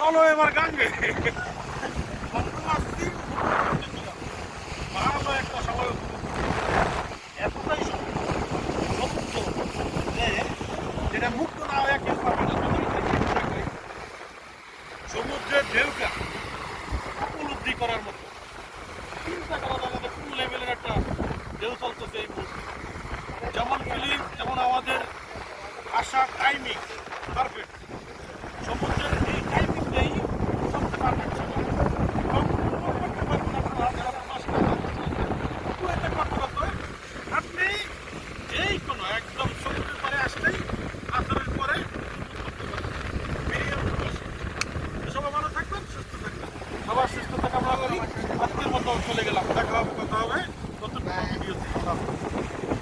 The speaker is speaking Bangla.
চলো এবার গাঙ্গে ভালো একটা সময় এতটাই সমুদ্র যে যেটা মুক্ত না হয়ে কেউ পাবে না। সমুদ্রের ঢেউটা উপলব্ধি করার মতো চিন্তা করা যায় না কোন লেভেলের একটা ঢেউ চলতেছে এই মুহূর্তে। যেমন ফিলিংস তেমন আমাদের আসার টাইমিং পারফেক্ট।